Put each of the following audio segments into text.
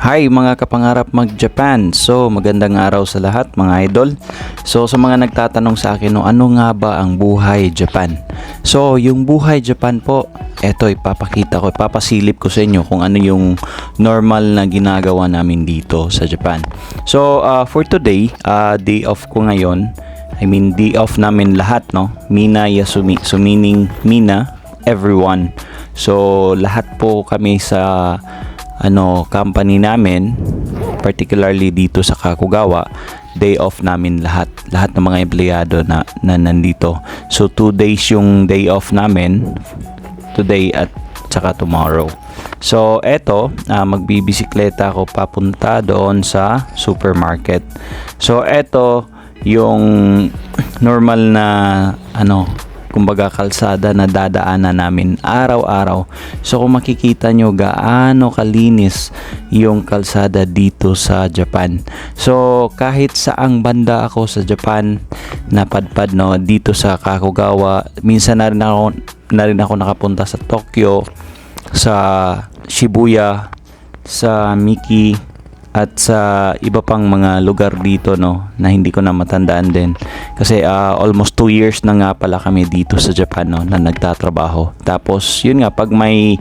Hi mga kapangarap mag-Japan. So magandang araw sa lahat mga idol. So sa mga nagtatanong sa akin ano nga ba ang buhay Japan? So yung buhay Japan po, eto ipapasilip ko sa inyo kung ano yung normal na ginagawa namin dito sa Japan. So for today, day off ko ngayon. Day off namin lahat, no? Mina Yasumi. So meaning Mina, everyone. So lahat po kami sa company namin, particularly dito sa Kakugawa, day off namin lahat ng mga empleyado na nandito. So 2 days yung day off namin, today at saka tomorrow. So eto, magbibisikleta ako papunta doon sa supermarket. So eto yung normal na kumbaga kalsada na dadaanan namin araw-araw. So kung makikita nyo gaano kalinis yung kalsada dito sa Japan. So kahit saang banda ako sa Japan napadpad, no, dito sa Kakugawa, minsan na rin ako nakapunta sa Tokyo, sa Shibuya, sa Miki, at sa iba pang mga lugar dito, no, na hindi ko na matandaan din kasi almost 2 years na nga pala kami dito sa Japan, no, na nagtatrabaho. Tapos yun nga, pag may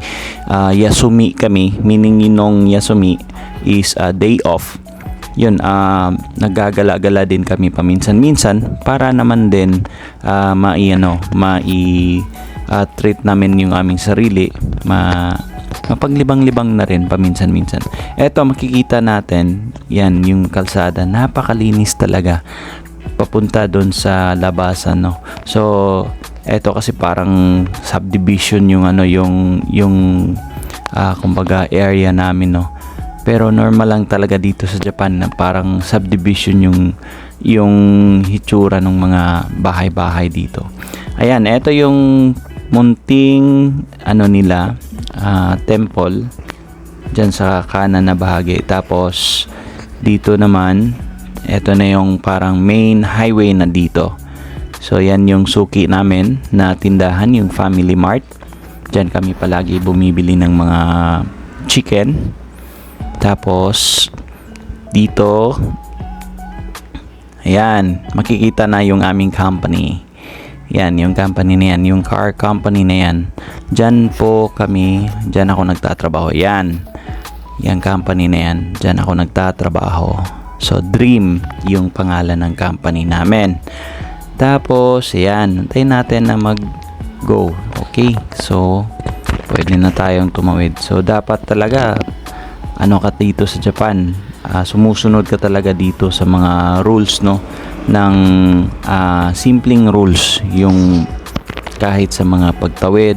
Yasumi kami, meaning yun Yasumi is a day off, yun, naggagala-gala din kami paminsan-minsan para naman din treat namin yung aming sarili, mapaglibang-libang na rin paminsan-minsan. Eto, makikita natin yan yung kalsada, napakalinis talaga papunta doon sa labasan, no. So eto kasi parang subdivision yung kumbaga area namin, no. Pero normal lang talaga dito sa Japan na parang subdivision yung hitsura ng mga bahay-bahay dito. Ayan, eto yung munting temple dyan sa kanan na bahagi. Tapos dito naman, eto na yung parang main highway na dito. So yan yung suki namin na tindahan, yung Family Mart. Dyan kami palagi bumibili ng mga chicken. Tapos dito, ayan, makikita na yung aming company. Yan, yung company na yan, yung car company na yan. Diyan po kami, diyan ako nagtatrabaho. Yan, yung company na yan, diyan ako nagtatrabaho. So, Dream, yung pangalan ng company namin. Tapos, yan, antayin natin na mag-go. Okay, so, pwede na tayong tumawid. So, dapat talaga, ka dito sa Japan, sumusunod ka talaga dito sa mga rules, no, ng simpleng rules, yung kahit sa mga pagtawid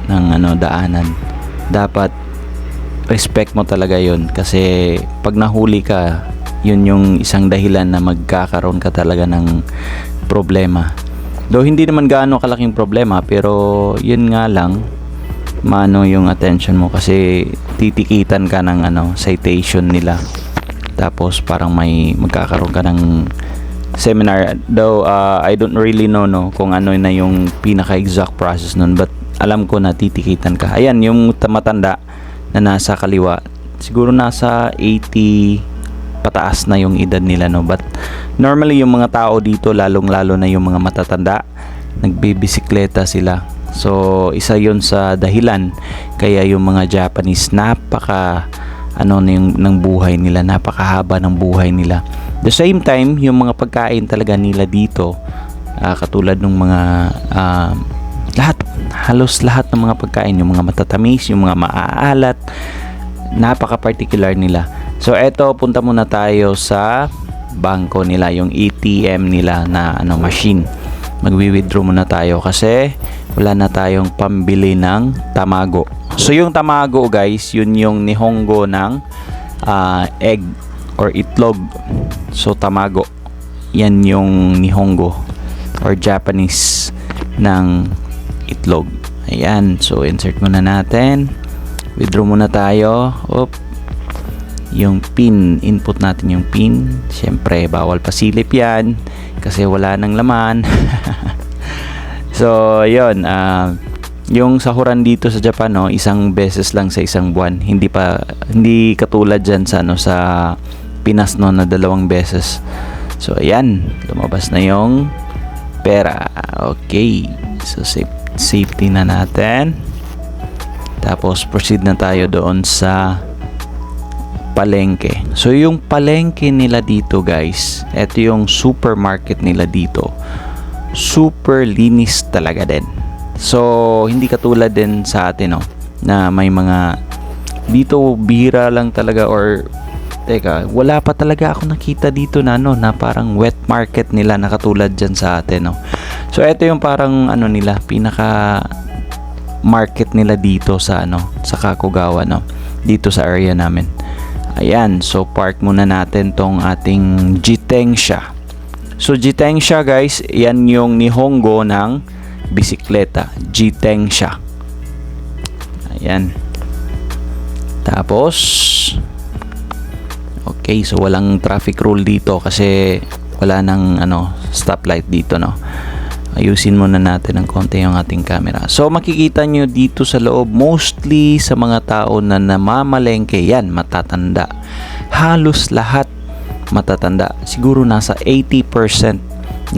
ng daanan, dapat respect mo talaga yon, kasi pag nahuli ka, yun yung isang dahilan na magkakaroon ka talaga ng problema. Though hindi naman gaano kalaking problema, pero yun nga lang, yung attention mo, kasi titikitan ka ng citation nila. Tapos parang may magkakaroon ka ng seminar. Though I don't really know, no, kung ano na yung pinaka-exact process nun, but alam ko na titikitan ka. Ayan, yung matanda na nasa kaliwa, siguro nasa 80 pataas na yung edad nila, no. But normally yung mga tao dito, lalong-lalo na yung mga matatanda, nagbibisikleta sila. So isa yun sa dahilan kaya yung mga Japanese ng buhay nila, napakahaba ng buhay nila. The same time, yung mga pagkain talaga nila dito, katulad ng mga halos lahat ng mga pagkain, yung mga matatamis, yung mga maaalat, napaka-particular nila. So eto, punta muna tayo sa bangko nila, yung ATM nila na machine. Magwi-withdraw muna tayo kasi wala na tayong pambili ng tamago. So yung tamago, guys, yun yung Nihongo ng egg or itlog. So tamago, yan yung Nihongo or Japanese ng itlog. Ayan, so insert muna natin, withdraw muna tayo. Yung pin, input natin yung pin. Siyempre bawal pasilip yan kasi wala nang laman. So yun, yung sahuran dito sa Japan, no, isang beses lang sa isang buwan. Hindi katulad diyan sa sa Pinas, no, na 2 beses. So ayan, lumabas na yung pera. Okay. So safety na natin. Tapos proceed na tayo doon sa palengke. So yung palengke nila dito, guys, ito yung supermarket nila dito. Super linis talaga din. So hindi katulad din sa atin, no, na may mga dito bihira lang talaga, or teka, wala pa talaga ako nakita dito na na parang wet market nila na katulad dyan sa atin, no. So ito yung parang nila, pinaka market nila dito sa sa Kakogawa, no, dito sa area namin. Ayan, so park muna natin tong ating Jitensha. So Jitensha, guys, yan yung Nihongo ng bisikleta, Jitensha. Ayan. Tapos okay, so walang traffic rule dito kasi wala nang stoplight dito, no. Ayusin muna natin ng konti yung ating camera. So makikita nyo dito sa loob, mostly sa mga tao na namamalengke, yan, matatanda. Halos lahat matatanda. Siguro nasa 80%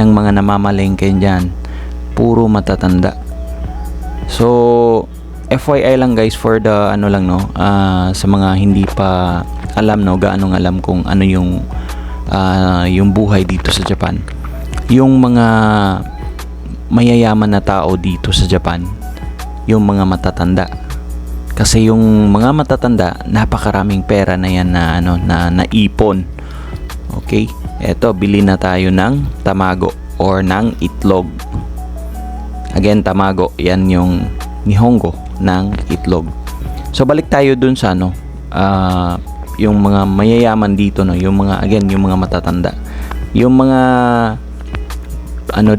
ng mga namamalengke dyan, puro matatanda. So FYI lang, guys, for the sa mga hindi pa alam, no, gaanong alam kung ano yung buhay dito sa Japan. Yung mga mayayaman na tao dito sa Japan, yung mga matatanda. Kasi yung mga matatanda, napakaraming pera na yan na naipon. Okay? Eto, bili na tayo ng tamago or ng itlog. Again, tamago, yan yung Nihongo ng itlog. So balik tayo dun sa yung mga mayayaman dito, no, yung mga yung mga matatanda. Yung mga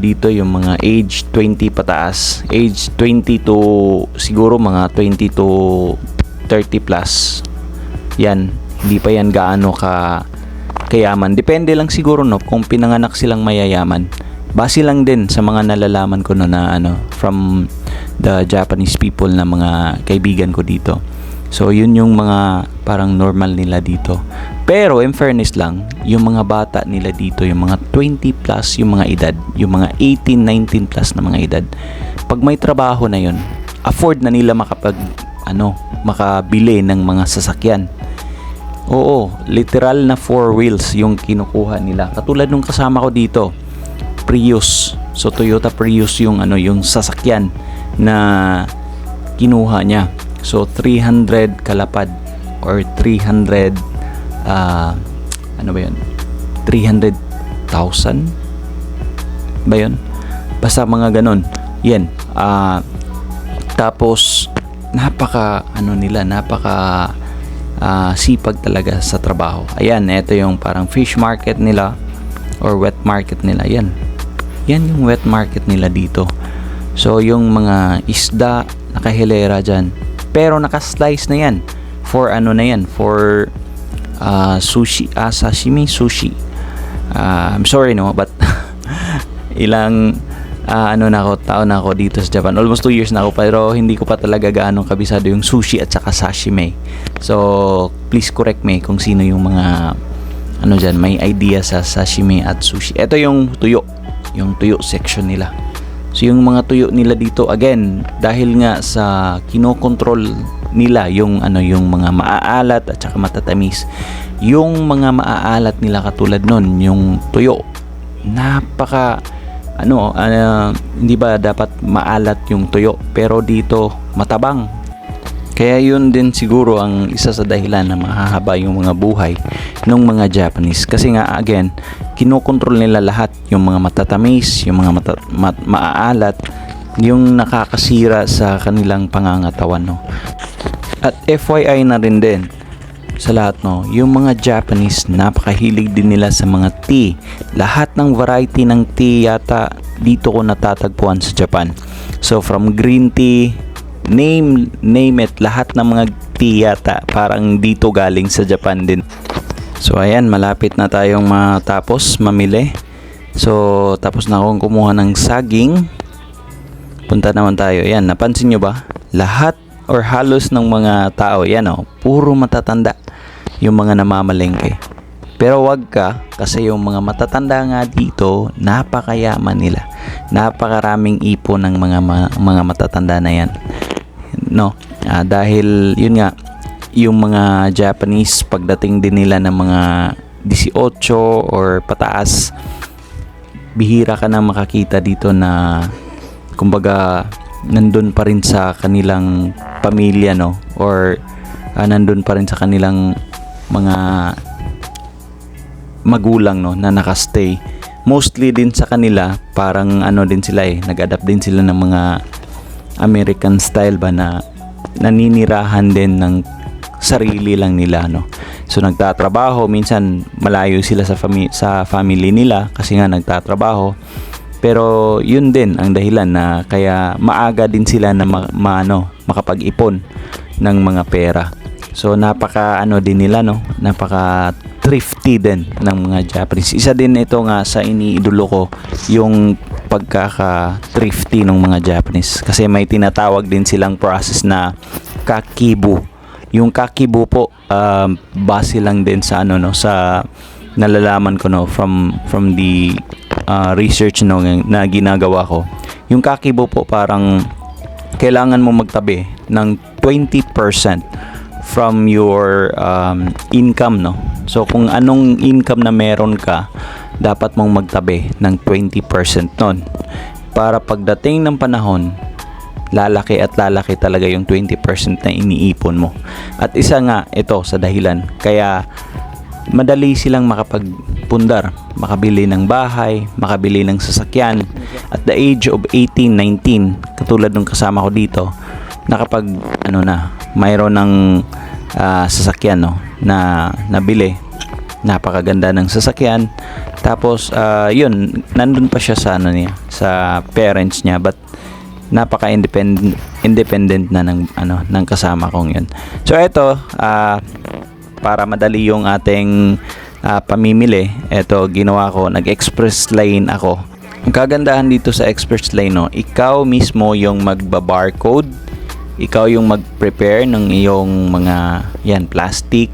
dito, yung mga age 20 pataas, age 20 to siguro mga 20 to 30 plus. Yan, hindi pa yan gaano kayaman. Depende lang siguro, no, kung pinanganak silang mayayaman. Base lang din sa mga nalalaman ko, no, na from the Japanese people na mga kaibigan ko dito. So yun yung mga parang normal nila dito. Pero in fairness lang, yung mga bata nila dito, yung mga 20 plus yung mga edad, yung mga 18, 19 plus na mga edad, pag may trabaho na yun, afford na nila makabili ng mga sasakyan. Oo, literal na 4 wheels yung kinukuha nila. Katulad nung kasama ko dito, Prius. So Toyota Prius yung yung sasakyan na kinuha niya. So 300 kalapad or 300 ano ba yun? 300,000 ba yun? Basta mga ganon. Yan. Tapos napaka sipag talaga sa trabaho. Ayan, ito yung parang fish market nila or wet market nila. Yan yung wet market nila dito. So yung mga isda nakahilera dyan, pero nakaslice na yan for for sushi, sashimi, sushi. I'm sorry, no, but ilang taon na ako dito sa Japan. Almost 2 years na ako, pero hindi ko pa talaga gaano kabisado yung sushi at saka sashimi. So please correct me kung sino yung mga dyan may idea sa sashimi at sushi. Ito yung tuyo section nila. So yung mga tuyo nila dito, again, dahil nga sa kinokontrol nila yung mga maaalat at saka matatamis. Yung mga maaalat nila katulad nun, yung tuyo, napaka hindi ba dapat maalat yung tuyo, pero dito matabang. Kaya yun din siguro ang isa sa dahilan na mahahaba yung mga buhay ng mga Japanese. Kasi nga, again, kinokontrol nila lahat, yung mga matatamis, yung mga maaalat, yung nakakasira sa kanilang pangangatawan, no. At FYI na rin din sa lahat, no, yung mga Japanese, napakahilig din nila sa mga tea. Lahat ng variety ng tea yata dito ko natatagpuan sa Japan. So from green tea, name it, lahat ng mga tea yata parang dito galing sa Japan din. So ayan, malapit na tayong matapos mamili. So tapos na akong kumuha ng saging. punta naman tayo. Yan, napansin nyo ba? Lahat or halos ng mga tao, yan oh, puro matatanda yung mga namamalengke. Pero wag ka, kasi yung mga matatanda nga dito, napakayaman nila. Napakaraming ipon ng mga matatanda na yan. No, dahil yun nga, yung mga Japanese, pagdating din nila ng mga 18 or pataas, bihira ka na makakita dito na kumbaga nandun pa rin sa kanilang pamilya, no, or nandun pa rin sa kanilang mga magulang, no, na nakastay. Mostly din sa kanila, parang ano din sila nag-adapt din sila ng mga American style ba, na naninirahan din ng sarili lang nila, no. So nagtatrabaho, minsan malayo sila sa family nila kasi nga nagtatrabaho. Pero yun din ang dahilan na kaya maaga din sila na makapag-ipon ng mga pera. So napaka din nila, no, napaka thrifty din ng mga Japanese. Isa din ito nga sa iniidolo ko, yung pagkaka-thrifty ng mga Japanese, kasi may tinatawag din silang process na kakibu. Yung kakibu po, base lang din sa sa nalalaman ko, no, from the research, no, na ginagawa ko. Yung kakibo po, parang kailangan mo magtabi ng 20% from your income, no. So kung anong income na meron ka, dapat mong magtabi ng 20% nun, para pagdating ng panahon, lalaki at lalaki talaga yung 20% na iniipon mo. At isa nga ito sa dahilan kaya madali silang makapagpundar, makabili ng bahay, makabili ng sasakyan. At the age of 18, 19, katulad nung kasama ko dito, nakapag mayroon ng sasakyan, no, na nabili. Napakaganda ng sasakyan. Tapos yun, nandun pa siya sa sa parents niya, but napaka-independent na ng kasama kong yun. So ito, para madali yung ating pamimili, eto ginawa ko, nag-express lane ako. Ang kagandahan dito sa express lane, no, ikaw mismo yung magba-barcode, ikaw yung mag-prepare ng iyong mga plastic,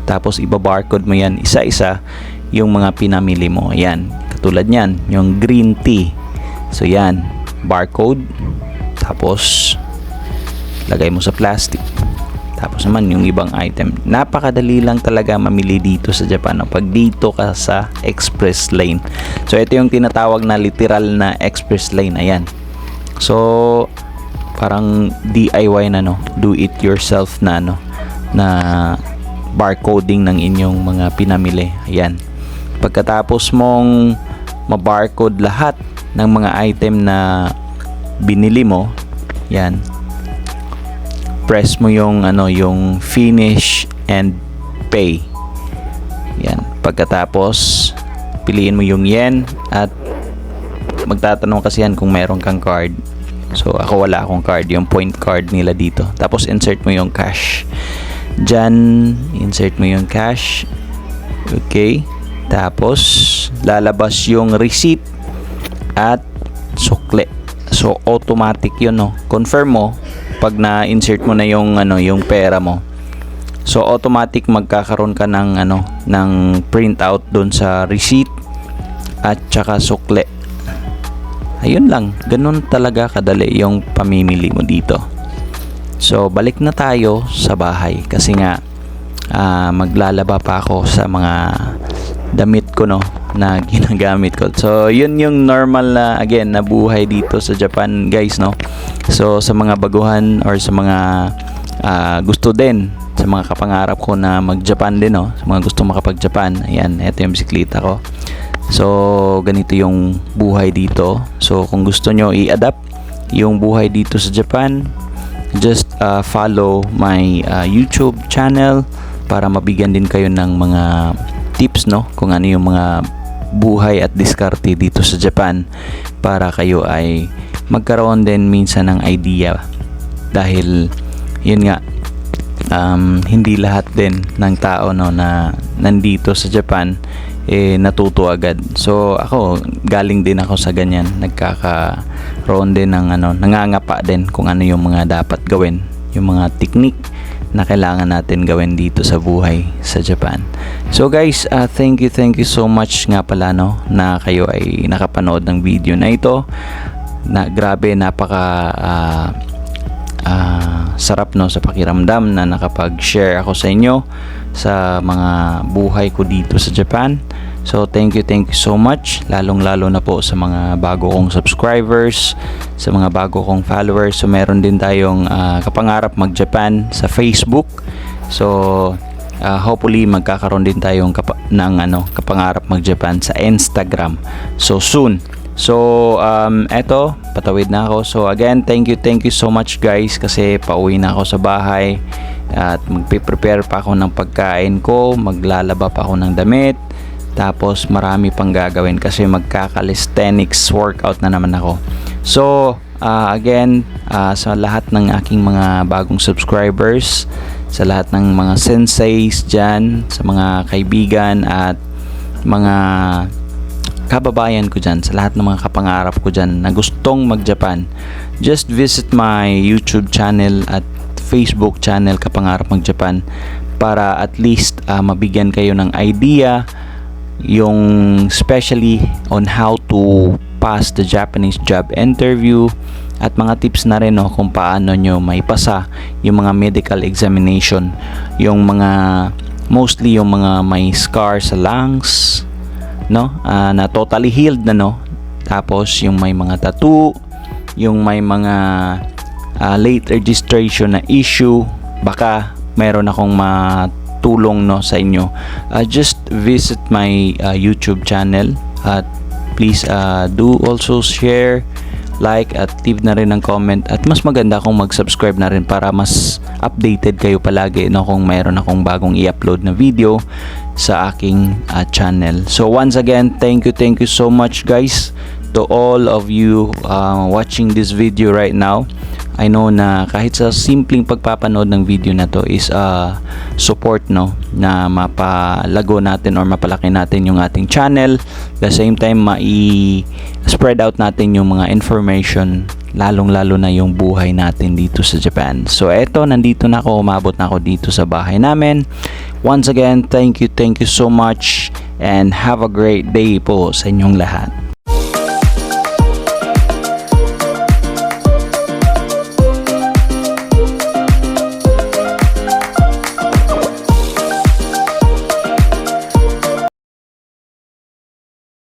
tapos iba-barcode mo yan isa-isa yung mga pinamili mo. Yan, katulad yan, yung green tea. So yan, barcode, tapos lagay mo sa plastic. Tapos naman yung ibang item. Napakadali lang talaga mamili dito sa Japan, no? Pag dito ka sa express lane. So ito yung tinatawag na literal na express lane. Ayan. So parang DIY na, no, do it yourself na na barcoding ng inyong mga pinamili. Ayan. Pagkatapos mong ma-barcode lahat ng mga item na binili mo, yan, press mo yung yung finish and pay. Yan. Pagkatapos piliin mo yung yen, at magtatanong kasi yan kung meron kang card. So ako wala akong card, yung point card nila dito. Tapos insert mo yung cash. Diyan, insert mo yung cash. Okay. Tapos lalabas yung receipt at sukle. So automatic yun, no. Confirm mo pag na-insert mo na yung yung pera mo. So automatic magkakaroon ka ng ng printout doon sa receipt at saka sukle. Ayun lang, ganun talaga kadali yung pamimili mo dito. So balik na tayo sa bahay kasi nga maglalaba pa ako sa mga damit ko, no, na ginagamit ko. So yun yung normal na na buhay dito sa Japan, guys, no. So sa mga baguhan or sa mga gusto din, sa mga kapangarap ko na mag-Japan din, no, sa mga gusto makapag-Japan, ayan, ito yung bisikleta ko. So ganito yung buhay dito. So kung gusto nyo i-adapt yung buhay dito sa Japan, just follow my YouTube channel para mabigyan din kayo ng mga tips, no, kung ano yung mga buhay at diskarte dito sa Japan, para kayo ay magkaroon din minsan ng idea. Dahil yun nga, hindi lahat din ng tao, no, na nandito sa Japan natuto agad. So ako galing din ako sa ganyan, nagkakaroon din ng nangangapa din kung ano yung mga dapat gawin, yung mga technique na kailangan natin gawin dito sa buhay sa Japan. So guys, thank you so much nga pala na kayo ay nakapanood ng video na ito. Grabe, napaka sarap sa pakiramdam na nakapag-share ako sa inyo sa mga buhay ko dito sa Japan. So thank you so much, lalong-lalo na po sa mga bago kong subscribers, sa mga bago kong followers. So meron din tayong Kapangarap Mag-Japan sa Facebook. So hopefully magkakaroon din tayong Kapangarap Mag-Japan sa Instagram so soon. So eto, patawid na ako. So again, thank you so much guys, kasi pauwi na ako sa bahay at magpe-prepare pa ako ng pagkain ko, maglalaba pa ako ng damit, tapos marami pang gagawin kasi magkaka-calisthenics workout na naman ako. So again, sa lahat ng aking mga bagong subscribers, sa lahat ng mga senseis dyan, sa mga kaibigan at mga kababayan ko dyan, sa lahat ng mga kapangarap ko dyan na gustong mag-Japan, just visit my YouTube channel at Facebook channel Kapangarap Mag-Japan para at least mabigyan kayo ng idea, yung especially on how to pass the Japanese job interview, at mga tips na rin kung paano nyo may pasa yung mga medical examination, yung mga mostly yung mga may scar sa lungs, na totally healed na, tapos yung may mga tattoo, yung may mga late registration na issue, baka meron akong matulong sa inyo. Just visit my YouTube channel at please do also share, like at leave na rin ng comment, at mas maganda kung mag-subscribe na rin para mas updated kayo palagi kung mayroon akong bagong i-upload na video sa aking channel. So once again, thank you so much guys to all of you watching this video right now. I know na kahit sa simpleng pagpapanood ng video na to is support na mapalago natin or mapalaki natin yung ating channel. At the same time, spread out natin yung mga information, lalong-lalo na yung buhay natin dito sa Japan. So eto, nandito na ako, umabot na ako dito sa bahay namin. Once again, thank you so much and have a great day po sa inyong lahat.